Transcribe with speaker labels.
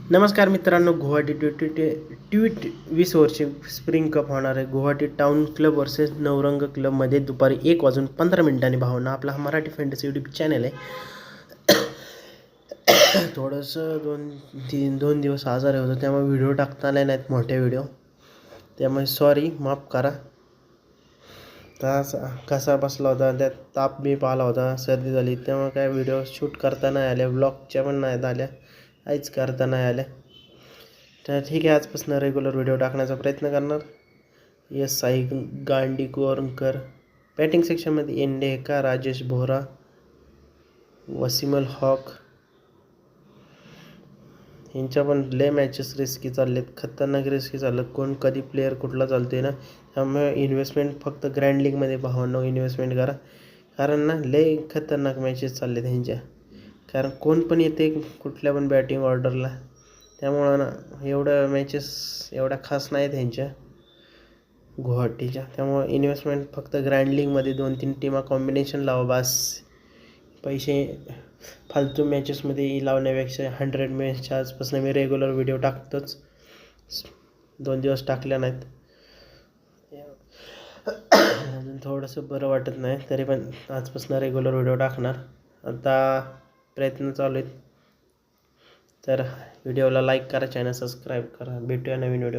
Speaker 1: नमस्कार मित्रांनो, Guwahati tweet 20 ओव्हरची spring cup होणार आहे. Guwahati town club versus Navrang क्लबमध्ये दुपारी 1:15 भावना. आपला हा मराठी फॅन्टसी यूट्यूब चॅनल आहे. थोडंसं 2 दिवस आजारी होतो, त्यामुळे व्हिडिओ टाकता नाही नाहीत मोठे व्हिडिओ, त्यामुळे सॉरी, माफ करा. तास कसा बसला होता, त्यात ताप बीप आला होता, सर्दी झाली, त्यामुळे काय व्हिडिओ शूट करता नाही आल्या, ब्लॉगच्या पण नाही आल्या, काहीच करता नाही आल्या. तर ठीक आहे, आजपासून रेग्युलर व्हिडिओ टाकण्याचा प्रयत्न करणार. यस, साई गांडीकोरकर. बॅटिंग सेक्शनमध्ये एंडेका, राजेश बोहरा, वसिमल हॉक, यांच्या पण लय मॅचेस रिस्की चाललेत, खतरनाक रिस्की चाललं. कोण कधी प्लेअर कुठला चालते ना, त्यामुळे इन्व्हेस्टमेंट फक्त ग्रँड लीगमध्ये भावांनो इन्व्हेस्टमेंट करा, कारण ना लय खतरनाक मॅचेस चालले त्यांच्या. कारण कोण पण येते कुठल्या पण बॅटिंग ऑर्डरला, त्यामुळं ना एवढ्या मॅचेस एवढ्या खास नाही त्यांच्या गुवाहाटीच्या. त्यामुळं इन्व्हेस्टमेंट फक्त ग्रँड लीगमध्ये 2-3 टीमा कॉम्बिनेशन लावा बस. पैसे फालतू मॅचेसमध्ये लावण्यापेक्षा 100 मॅचच्या आजपासून मी रेग्युलर व्हिडिओ टाकतोच. 2 दिवस टाकल्या नाहीत, अजून थोडंसं बरं वाटत नाही, तरी पण आजपासून रेग्युलर व्हिडिओ टाकणार. आता प्रयत्न चालू आहेत. तर व्हिडिओला लाईक करा, चॅनल सबस्क्राईब करा. भेटूया नवीन व्हिडिओ.